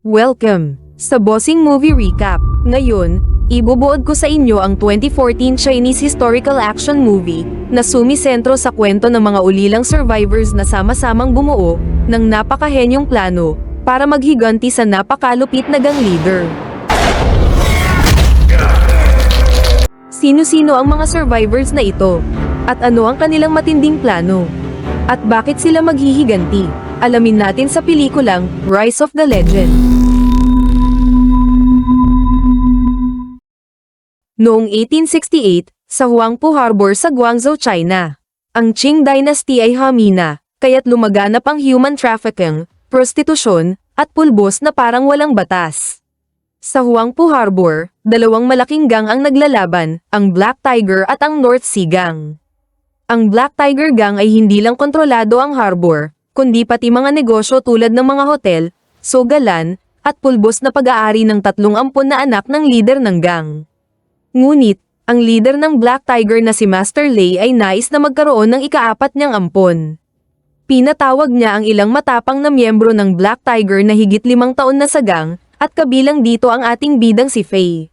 Welcome sa Bossing Movie Recap. Ngayon, ibubuod ko sa inyo ang 2014 Chinese historical action movie na sumisentro sa kwento ng mga ulilang survivors na sama-samang bumuo ng napakahenyong plano para maghiganti sa napakalupit na gang leader. Sino-sino ang mga survivors na ito? At ano ang kanilang matinding plano? At bakit sila maghihiganti? Alamin natin sa pelikulang Rise of the Legend. Noong 1868, sa Huangpu Harbor sa Guangzhou, China, ang Qing Dynasty ay hamina, kaya't lumaganap ang human trafficking, prostitusyon, at pulbos na parang walang batas. Sa Huangpu Harbor, dalawang malaking gang ang naglalaban, ang Black Tiger at ang North Sea Gang. Ang Black Tiger Gang ay hindi lang kontrolado ang harbor, kundi pati mga negosyo tulad ng mga hotel, sogalan, at pulbos na pag-aari ng 30 na anak ng leader ng gang. Ngunit, ang leader ng Black Tiger na si Master Lei ay nais na magkaroon ng ika-4 niyang ampon. Pinatawag niya ang ilang matapang na miyembro ng Black Tiger na higit 5 taon na sa gang, at kabilang dito ang ating bidang si Fei.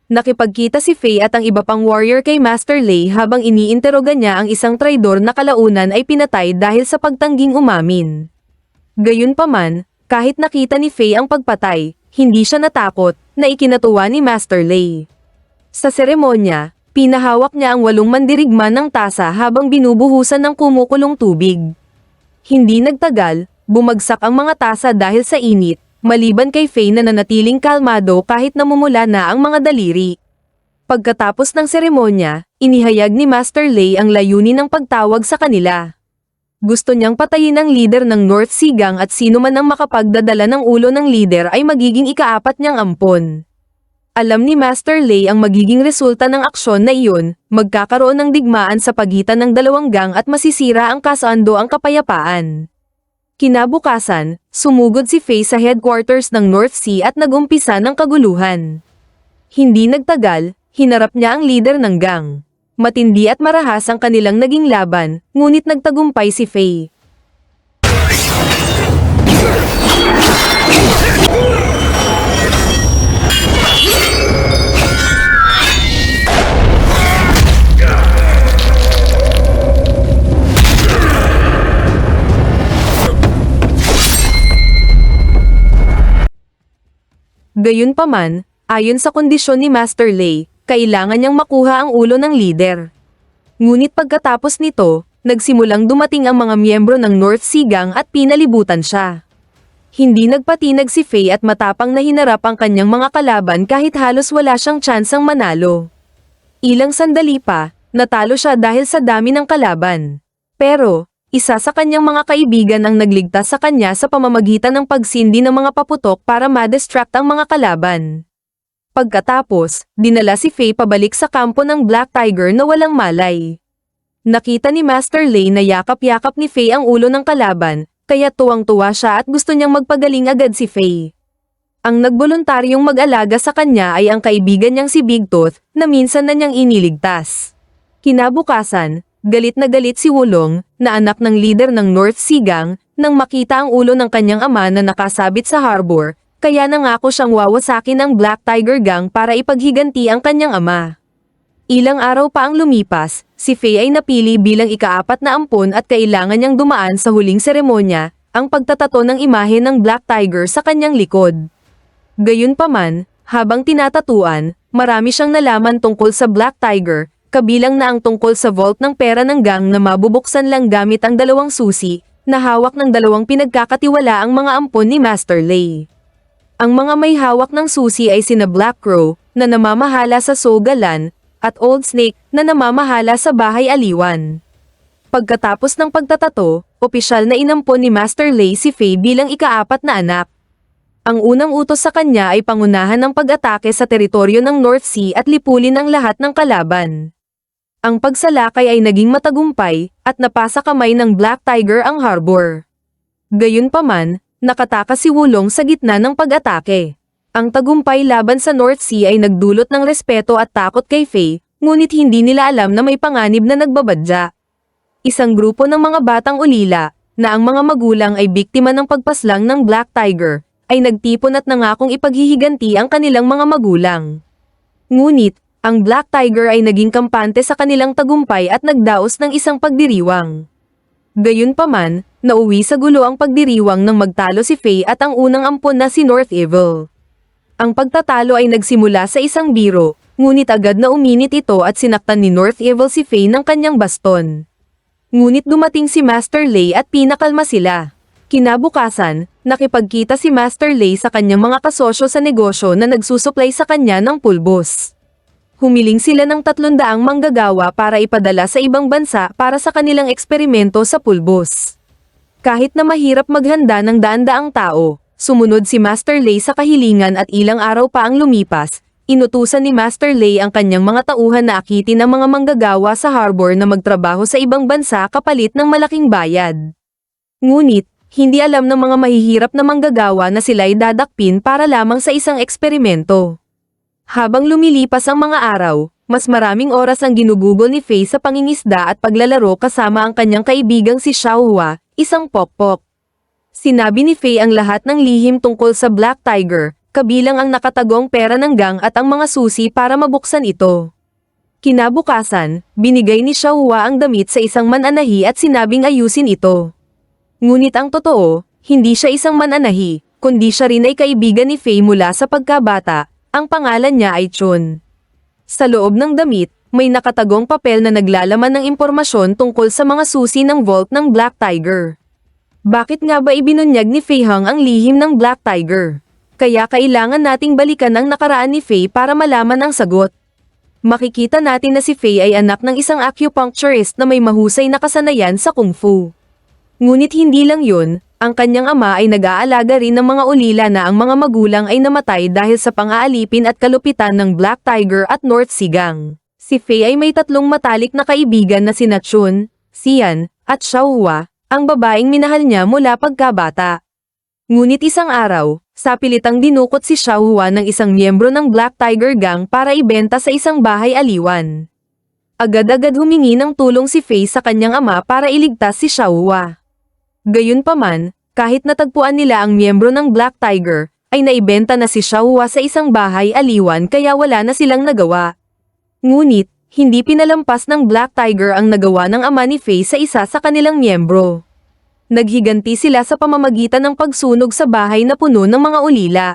Nakipagkita si Fei at ang iba pang warrior kay Master Lei habang iniinteroga niya ang isang traidor na kalaunan ay pinatay dahil sa pagtangging umamin. Gayunpaman, kahit nakita ni Fei ang pagpatay, hindi siya natakot na ikinatuwa ni Master Lei. Sa seremonya, pinahawak niya ang 8 mandirigma ng tasa habang binubuhusan ng kumukulong tubig. Hindi nagtagal, bumagsak ang mga tasa dahil sa init, maliban kay Fei na nanatiling kalmado kahit namumula na ang mga daliri. Pagkatapos ng seremonya, inihayag ni Master Lei ang layunin ng pagtawag sa kanila. Gusto niyang patayin ang leader ng North Sea Gang at sino man ang makapagdadala ng ulo ng leader ay magiging ika-4 niyang ampon. Alam ni Master Lei ang magiging resulta ng aksyon na iyon, magkakaroon ng digmaan sa pagitan ng dalawang gang at masisira ang kasando ang kapayapaan. Kinabukasan, sumugod si Fei sa headquarters ng North Sea at nagumpisa ng kaguluhan. Hindi nagtagal, hinarap niya ang leader ng gang. Matindi at marahas ang kanilang naging laban, ngunit nagtagumpay si Fei. Gayunpaman, ayon sa kondisyon ni Master Lei, kailangan niyang makuha ang ulo ng leader. Ngunit pagkatapos nito, nagsimulang dumating ang mga miyembro ng North Sea Gang at pinalibutan siya. Hindi nagpatinag si Fei at matapang na hinarap ang kanyang mga kalaban kahit halos wala siyang tsansang manalo. Ilang sandali pa, natalo siya dahil sa dami ng kalaban. Pero, isa sa kanyang mga kaibigan ang nagligtas sa kanya sa pamamagitan ng pagsindi ng mga paputok para ma-distract ang mga kalaban. Pagkatapos, dinala si Fei pabalik sa kampo ng Black Tiger na walang malay. Nakita ni Master Lei na yakap-yakap ni Fei ang ulo ng kalaban, kaya tuwang-tuwa siya at gusto niyang magpagaling agad si Fei. Ang nagboluntaryong mag-alaga sa kanya ay ang kaibigan niyang si Big Tooth na minsan na niyang iniligtas. Kinabukasan, galit na galit si Wulong, na anak ng leader ng North Sea Gang, nang makita ang ulo ng kanyang ama na nakasabit sa harbor, kaya nangako siyang wawasakin ang Black Tiger Gang para ipaghiganti ang kanyang ama. Ilang araw pa ang lumipas, si Fei ay napili bilang ika-4 na ampon at kailangan niyang dumaan sa huling seremonya, ang pagtatato ng imahe ng Black Tiger sa kanyang likod. Gayunpaman, habang tinatatuan, marami siyang nalaman tungkol sa Black Tiger, kabilang na ang tungkol sa vault ng pera ng gang na mabubuksan lang gamit ang 2 susi, na hawak ng 2 pinagkakatiwala ang mga ampon ni Master Lei. Ang mga may hawak ng susi ay sina Black Crow, na namamahala sa Sogalan, at Old Snake, na namamahala sa Bahay Aliwan. Pagkatapos ng pagtatato, opisyal na inampon ni Master Lei si Fei bilang ika-4 na anak. Ang unang utos sa kanya ay pangunahan ng pag-atake sa teritoryo ng North Sea at lipulin ang lahat ng kalaban. Ang pagsalakay ay naging matagumpay, at napasa kamay ng Black Tiger ang harbor. Gayunpaman, nakatakas si Wulong sa gitna ng pag-atake. Ang tagumpay laban sa North Sea ay nagdulot ng respeto at takot kay Fei, ngunit hindi nila alam na may panganib na nagbabadya. Isang grupo ng mga batang ulila, na ang mga magulang ay biktima ng pagpaslang ng Black Tiger, ay nagtipon at nangakong ipaghihiganti ang kanilang mga magulang. Ngunit, ang Black Tiger ay naging kampante sa kanilang tagumpay at nagdaos ng isang pagdiriwang. Gayunpaman, nauwi sa gulo ang pagdiriwang nang magtalo si Faye at ang unang ampon na si North Evil. Ang pagtatalo ay nagsimula sa isang biro, ngunit agad na uminit ito at sinaktan ni North Evil si Faye ng kanyang baston. Ngunit dumating si Master Lei at pinakalma sila. Kinabukasan, nakipagkita si Master Lei sa kanyang mga kasosyo sa negosyo na nagsusupply sa kanya ng pulbos. Humiling sila ng 300 manggagawa para ipadala sa ibang bansa para sa kanilang eksperimento sa pulbos. Kahit na mahirap maghanda ng daan-daang tao, sumunod si Master Lei sa kahilingan at ilang araw pa ang lumipas, inutusan ni Master Lei ang kanyang mga tauhan na akitin ang mga manggagawa sa harbor na magtrabaho sa ibang bansa kapalit ng malaking bayad. Ngunit, hindi alam ng mga mahihirap na manggagawa na sila'y dadakpin para lamang sa isang eksperimento. Habang lumilipas ang mga araw, mas maraming oras ang ginugugol ni Faye sa pangingisda at paglalaro kasama ang kanyang kaibigang si Xiaohua, isang pokpok. Sinabi ni Faye ang lahat ng lihim tungkol sa Black Tiger, kabilang ang nakatagong pera ng gang at ang mga susi para mabuksan ito. Kinabukasan, binigay ni Xiaohua ang damit sa isang mananahi at sinabing ayusin ito. Ngunit ang totoo, hindi siya isang mananahi, kundi siya rin ay kaibigan ni Faye mula sa pagkabata. Ang pangalan niya ay Chun. Sa loob ng damit, may nakatagong papel na naglalaman ng impormasyon tungkol sa mga susi ng vault ng Black Tiger. Bakit nga ba ibinunyag ni Faye Hung ang lihim ng Black Tiger? Kaya kailangan nating balikan ang nakaraan ni Faye para malaman ang sagot. Makikita natin na si Faye ay anak ng isang acupuncturist na may mahusay na kasanayan sa kung fu. Ngunit hindi lang yun, ang kanyang ama ay nag-aalaga rin ng mga ulila na ang mga magulang ay namatay dahil sa pang-aalipin at kalupitan ng Black Tiger at North Sea Gang. Si Faye ay may 3 matalik na kaibigan na sina Chun, Xian, at Xiaohua, ang babaeng minahal niya mula pagkabata. Ngunit isang araw, sa pilitang dinukot si Xiaohua ng isang miyembro ng Black Tiger Gang para ibenta sa isang bahay aliwan. Agad-agad humingi ng tulong si Faye sa kanyang ama para iligtas si Xiaohua. Gayunpaman, kahit natagpuan nila ang miyembro ng Black Tiger, ay naibenta na si Xiaohua sa isang bahay aliwan kaya wala na silang nagawa. Ngunit, hindi pinalampas ng Black Tiger ang nagawa ng ama ni Faye sa isa sa kanilang miyembro. Naghiganti sila sa pamamagitan ng pagsunog sa bahay na puno ng mga ulila.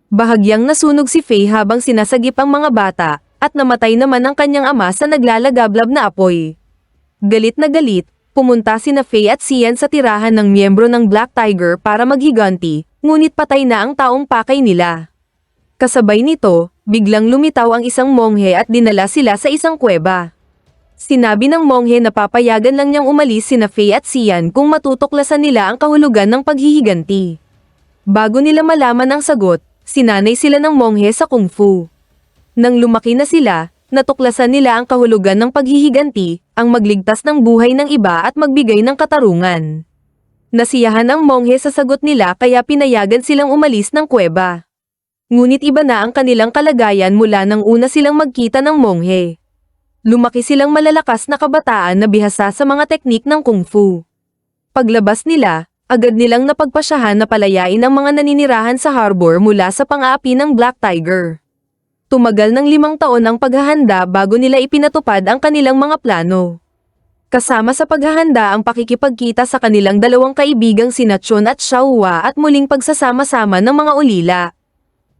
Bahagyang nasunog si Faye habang sinasagip ang mga bata, at namatay naman ang kanyang ama sa naglalagablab na apoy. Galit na galit, pumunta sina Faye at Xian sa tirahan ng miyembro ng Black Tiger para maghiganti, ngunit patay na ang taong pakay nila. Kasabay nito, biglang lumitaw ang isang monghe at dinala sila sa isang kuweba. Sinabi ng monghe na papayagan lang niyang umalis sina Faye at Xian kung matutuklasan nila ang kahulugan ng paghihiganti. Bago nila malaman ang sagot, sinanay sila ng monghe sa kung fu. Nang lumaki na sila, natuklasan nila ang kahulugan ng paghihiganti, ang magligtas ng buhay ng iba at magbigay ng katarungan. Nasiyahan ang monghe sa sagot nila kaya pinayagan silang umalis ng kuweba. Ngunit iba na ang kanilang kalagayan mula nang una silang magkita ng monghe. Lumaki silang malalakas na kabataan na bihasa sa mga teknik ng kung fu. Paglabas nila, agad nilang napagpasyahan na palayain ang mga naninirahan sa harbor mula sa pang-aapi ng Black Tiger. Tumagal ng 5 taon ang paghahanda bago nila ipinatupad ang kanilang mga plano. Kasama sa paghahanda ang pakikipagkita sa kanilang 2 kaibigang sina Chun at Xiaohua at muling pagsasama-sama ng mga ulila.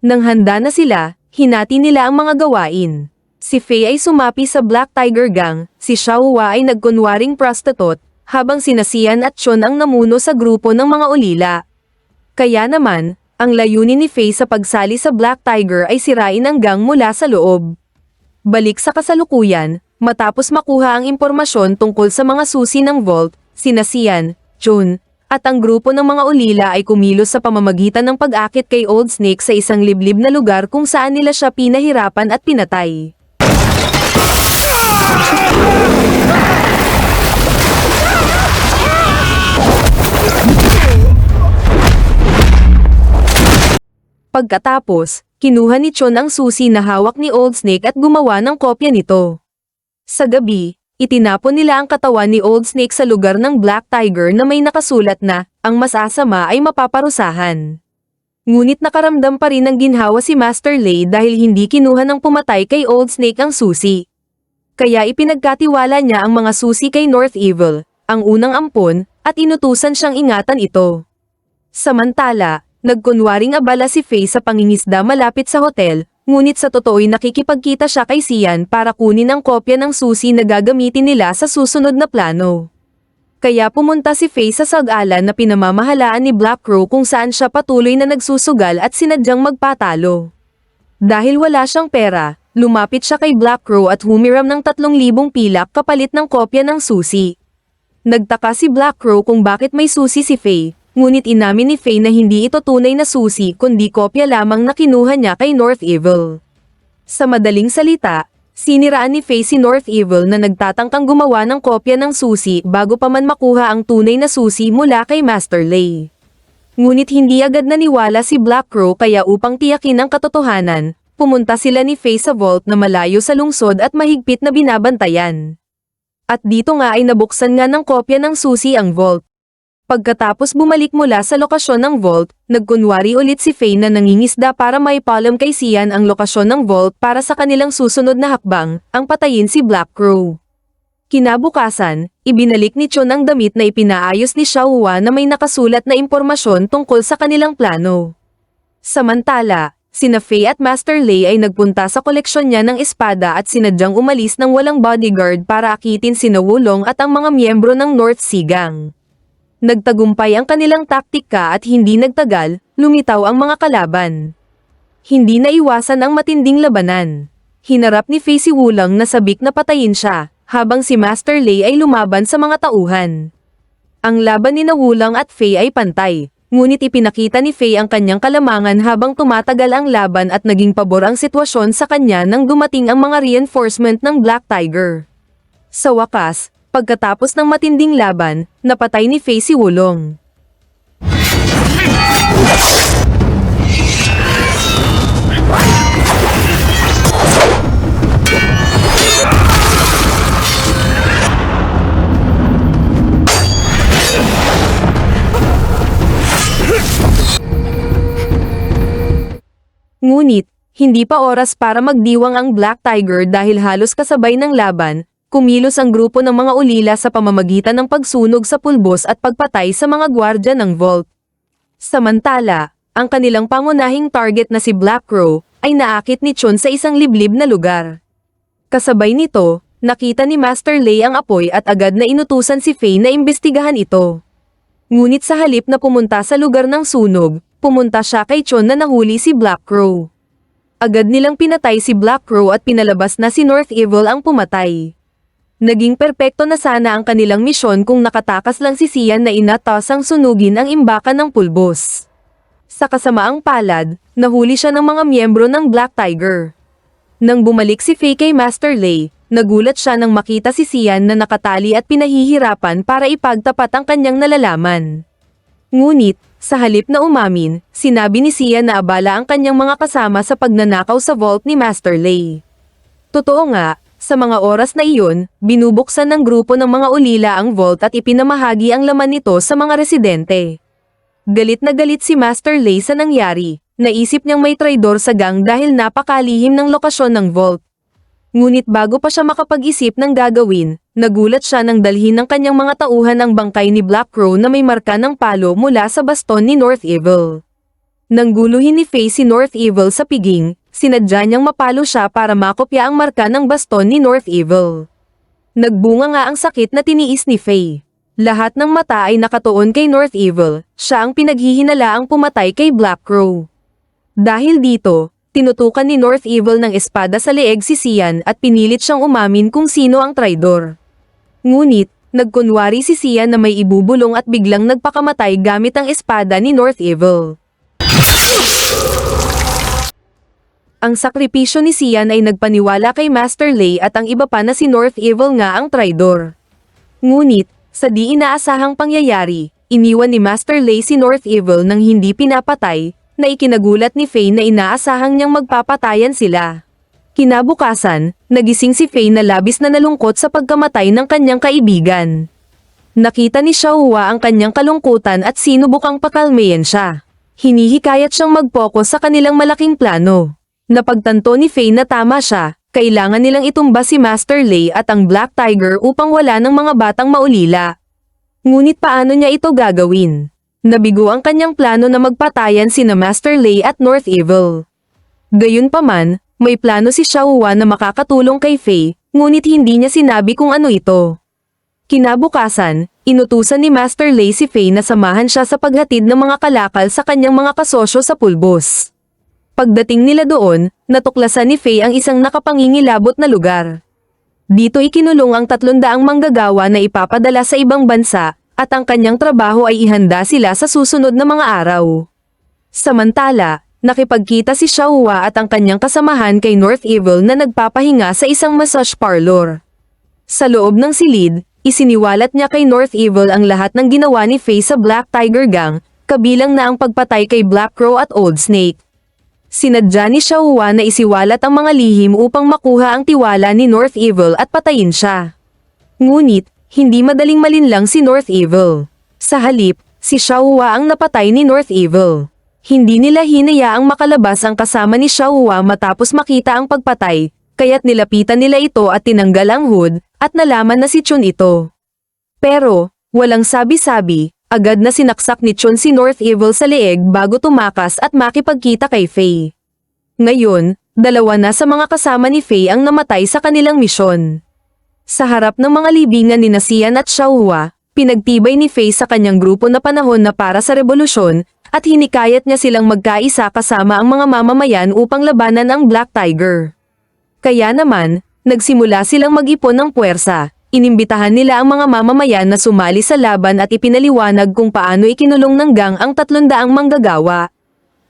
Nang handa na sila, hinati nila ang mga gawain. Si Faye ay sumapi sa Black Tiger Gang, si Xiaohua ay nagkunwaring prostitute, habang sina Xian at Chun ang namuno sa grupo ng mga ulila. Kaya naman, ang layunin ni Faye sa pagsali sa Black Tiger ay sirain ang gang mula sa loob. Balik sa kasalukuyan, matapos makuha ang impormasyon tungkol sa mga susi ng vault, sina Xian, Chun, at ang grupo ng mga ulila ay kumilos sa pamamagitan ng pag-akit kay Old Snake sa isang liblib na lugar kung saan nila siya pinahirapan at pinatay. Pagkatapos, kinuha ni Chun ang susi na hawak ni Old Snake at gumawa ng kopya nito. Sa gabi, itinapon nila ang katawan ni Old Snake sa lugar ng Black Tiger na may nakasulat na, ang masasama ay mapaparusahan. Ngunit nakaramdam pa rin ng ginhawa si Master Lei dahil hindi kinuha ng pumatay kay Old Snake ang susi. Kaya ipinagkatiwala niya ang mga susi kay North Evil, ang unang ampon, at inutusan siyang ingatan ito. Samantala, nagkunwaring abala si Faye sa pangingisda malapit sa hotel, ngunit sa totoo'y nakikipagkita siya kay Sian para kunin ang kopya ng susi na gagamitin nila sa susunod na plano. Kaya pumunta si Faye sa sag-alan na pinamamahalaan ni Black Crow kung saan siya patuloy na nagsusugal at sinadyang magpatalo. Dahil wala siyang pera, lumapit siya kay Black Crow at humiram ng 3,000 pilak kapalit ng kopya ng susi. Nagtaka si Black Crow kung bakit may susi si Faye, ngunit inamin ni Faye na hindi ito tunay na susi kundi kopya lamang na kinuha niya kay North Evil. Sa madaling salita, siniraan ni Faye si North Evil na nagtatangkang gumawa ng kopya ng susi bago pa man makuha ang tunay na susi mula kay Master Lei. Ngunit hindi agad naniwala si Black Crow kaya upang tiyakin ang katotohanan, pumunta sila ni Faye sa vault na malayo sa lungsod at mahigpit na binabantayan. At dito nga ay nabuksan nga ng kopya ng susi ang vault. Pagkatapos bumalik mula sa lokasyon ng vault, nagkunwari ulit si Faye na nangingisda para maipalam kay Sian ang lokasyon ng vault para sa kanilang susunod na hakbang, ang patayin si Black Crow. Kinabukasan, ibinalik ni Chon ang damit na ipinaayos ni Xiaohua na may nakasulat na impormasyon tungkol sa kanilang plano. Samantala, sina Faye at Master Lei ay nagpunta sa koleksyon niya ng espada at sinadyang umalis ng walang bodyguard para akitin sina Wulong at ang mga miyembro ng North Sea Gang. Nagtagumpay ang kanilang taktika at hindi nagtagal, lumitaw ang mga kalaban. Hindi naiwasan ang matinding labanan. Hinarap ni Faye si Wulong na sabik na patayin siya, habang si Master Lei ay lumaban sa mga tauhan. Ang laban ni Wulong at Faye ay pantay, ngunit ipinakita ni Faye ang kanyang kalamangan habang tumatagal ang laban at naging pabor ang sitwasyon sa kanya nang dumating ang mga reinforcement ng Black Tiger. Sa wakas, pagkatapos ng matinding laban, napatay ni Faye si Wulong. Ngunit, hindi pa oras para magdiwang ang Black Tiger dahil halos kasabay ng laban, kumilos ang grupo ng mga ulila sa pamamagitan ng pagsunog sa pulbos at pagpatay sa mga gwardya ng vault. Samantala, ang kanilang pangunahing target na si Black Crow ay naakit ni Chon sa isang liblib na lugar. Kasabay nito, nakita ni Master Lei ang apoy at agad na inutusan si Faye na imbestigahan ito. Ngunit sa halip na pumunta sa lugar ng sunog, pumunta siya kay Chon na nahuli si Black Crow. Agad nilang pinatay si Black Crow at pinalabas na si North Evil ang pumatay. Naging perpekto na sana ang kanilang misyon kung nakatakas lang si Sian na inatasang sunugin ang imbakan ng pulbos. Sa kasamaang palad, nahuli siya ng mga miyembro ng Black Tiger. Nang bumalik si Faye kay Master Lei, nagulat siya nang makita si Sian na nakatali at pinahihirapan para ipagtapat ang kanyang nalalaman. Ngunit, sa halip na umamin, sinabi ni Sian na abala ang kanyang mga kasama sa pagnanakaw sa vault ni Master Lei. Totoo nga, sa mga oras na iyon, binubuksan ng grupo ng mga ulila ang vault at ipinamahagi ang laman nito sa mga residente. Galit na galit si Master Lei sa nangyari, naisip niyang may traidor sa gang dahil napakalihim ng lokasyon ng vault. Ngunit bago pa siya makapag-isip ng gagawin, nagulat siya nang dalhin ng kanyang mga tauhan ang bangkay ni Black Crow na may marka ng palo mula sa baston ni North Evil. Nang guluhin ni Faye si North Evil sa piging, sinadya niyang mapalo siya para makopya ang marka ng baston ni North Evil. Nagbunga nga ang sakit na tiniis ni Faye. Lahat ng mata ay nakatuon kay North Evil, siya ang pinaghihinalaang pumatay kay Black Crow. Dahil dito, tinutukan ni North Evil ng espada sa leeg si Sian at pinilit siyang umamin kung sino ang traidor. Ngunit, nagkunwari si Sian na may ibubulong at biglang nagpakamatay gamit ang espada ni North Evil. Ang sakripisyo ni Sian ay nagpaniwala kay Master Lei at ang iba pa na si North Evil nga ang traidor. Ngunit, sa di inaasahang pangyayari, iniwan ni Master Lei si North Evil nang hindi pinapatay, na ikinagulat ni Faye na inaasahang niyang magpapatayan sila. Kinabukasan, nagising si Faye na labis na nalungkot sa pagkamatay ng kanyang kaibigan. Nakita ni Xiaohua ang kanyang kalungkutan at sinubukang pakalmayan siya. hinihikayat siyang mag-focus sa kanilang malaking plano. Napagtanto ni Faye na tama siya, kailangan nilang itumba si Master Lei at ang Black Tiger upang wala ng mga batang maulila. Ngunit paano niya ito gagawin? Nabigo ang kanyang plano na magpatayan sina Master Lei at North Evil. Gayunpaman, may plano si Xiaohua na makakatulong kay Faye, ngunit hindi niya sinabi kung ano ito. Kinabukasan, inutusan ni Master Lei si Faye na samahan siya sa paghatid ng mga kalakal sa kanyang mga kasosyo sa pulbos. Pagdating nila doon, natuklasan ni Faye ang isang nakapangingilabot na lugar. Dito ikinulong ang 300 manggagawa na ipapadala sa ibang bansa, at ang kanyang trabaho ay ihanda sila sa susunod na mga araw. Samantala, nakipagkita si Xiaohua at ang kanyang kasamahan kay North Evil na nagpapahinga sa isang massage parlor. Sa loob ng silid, isiniwalat niya kay North Evil ang lahat ng ginawa ni Faye sa Black Tiger Gang, kabilang na ang pagpatay kay Black Crow at Old Snake. Sinadya ni Xiaohua na isiwalat ang mga lihim upang makuha ang tiwala ni North Evil at patayin siya. Ngunit, hindi madaling malinlang si North Evil. Sa halip, si Xiaohua ang napatay ni North Evil. Hindi nila hinayaang makalabas ang kasama ni Xiaohua matapos makita ang pagpatay, kaya't nilapitan nila ito at tinanggal ang hood, at nalaman na si Chun ito. Pero, walang sabi-sabi, agad na sinaksak ni Chun si North Evil sa leeg bago tumakas at makipagkita kay Faye. Ngayon, 2 na sa mga kasama ni Faye ang namatay sa kanilang misyon. Sa harap ng mga libingan ni Xian at Xiaohua, pinagtibay ni Faye sa kanyang grupo na panahon na para sa revolusyon, at hinikayat niya silang magkaisa kasama ang mga mamamayan upang labanan ang Black Tiger. Kaya naman, nagsimula silang mag-ipon ng puwersa. Inimbitahan nila ang mga mamamayan na sumali sa laban at ipinaliwanag kung paano ikinulong ng gang ang 300 manggagawa.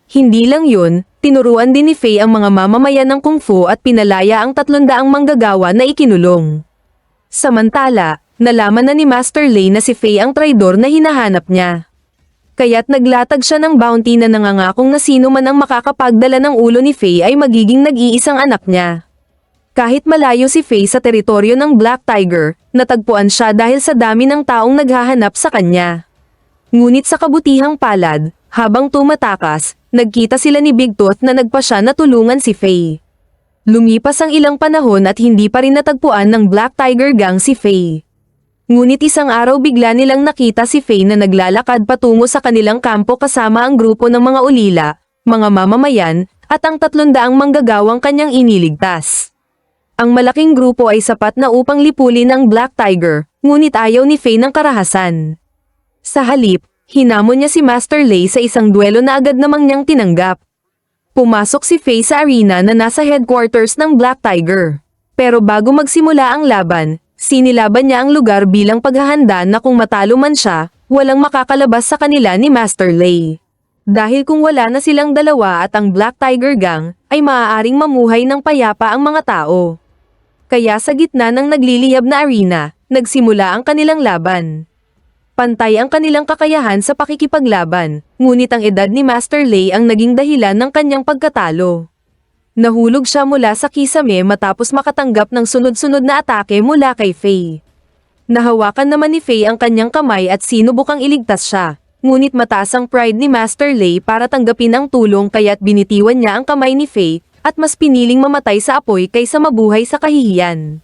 Hindi lang yun, tinuruan din ni Faye ang mga mamamayan ng kung fu at pinalaya ang 300 manggagawa na ikinulong. Samantala, nalaman na ni Master Lei na si Faye ang traidor na hinahanap niya. Kaya't naglatag siya ng bounty na nangangakong na sino man ang makakapagdala ng ulo ni Faye ay magiging nag-iisang anak niya. Kahit malayo si Faye sa teritoryo ng Black Tiger, natagpuan siya dahil sa dami ng taong naghahanap sa kanya. Ngunit sa kabutihang palad, habang tumatakas, nagkita sila ni Big Tooth na nagpasya na tulungan si Faye. Lumipas ang ilang panahon at hindi pa rin natagpuan ng Black Tiger Gang si Faye. Ngunit isang araw bigla nilang nakita si Faye na naglalakad patungo sa kanilang kampo kasama ang grupo ng mga ulila, mga mamamayan, at ang 300 manggagawang kanyang iniligtas. Ang malaking grupo ay sapat na upang lipulin ang Black Tiger, ngunit ayaw ni Faye ng karahasan. Sa halip, hinamon niya si Master Lei sa isang duelo na agad namang niyang tinanggap. Pumasok si Faye sa arena na nasa headquarters ng Black Tiger. Pero bago magsimula ang laban, sinilaban niya ang lugar bilang paghahanda na kung matalo man siya, walang makakalabas sa kanila ni Master Lei. Dahil kung wala na silang dalawa at ang Black Tiger Gang, ay maaaring mamuhay ng payapa ang mga tao. Kaya sa gitna ng nagliliyab na arena, nagsimula ang kanilang laban. Pantay ang kanilang kakayahan sa pakikipaglaban, ngunit ang edad ni Master Lei ang naging dahilan ng kanyang pagkatalo. Nahulog siya mula sa kisame matapos makatanggap ng sunod-sunod na atake mula kay Faye. Nahawakan naman ni Faye ang kanyang kamay at sinubukang iligtas siya, ngunit mataas ang pride ni Master Lei para tanggapin ang tulong kaya't binitiwan niya ang kamay ni Faye at mas piniling mamatay sa apoy kaysa mabuhay sa kahihiyan.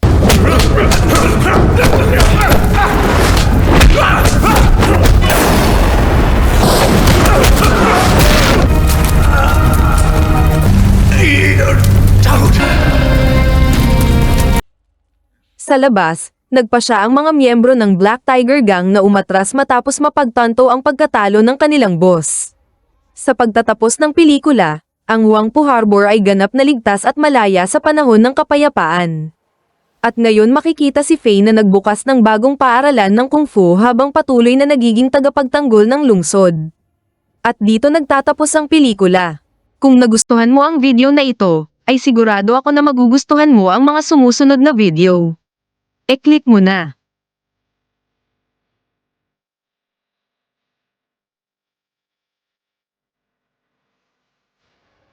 Sa labas, nagpa siya ang mga miyembro ng Black Tiger Gang na umatras matapos mapagtanto ang pagkatalo ng kanilang boss. Sa pagtatapos ng pelikula, ang Huangpu Harbor ay ganap na ligtas at malaya sa panahon ng kapayapaan. At ngayon makikita si Faye na nagbukas ng bagong paaralan ng Kung Fu habang patuloy na nagiging tagapagtanggol ng lungsod. At dito nagtatapos ang pelikula. Kung nagustuhan mo ang video na ito, ay sigurado ako na magugustuhan mo ang mga sumusunod na video. E-click mo na.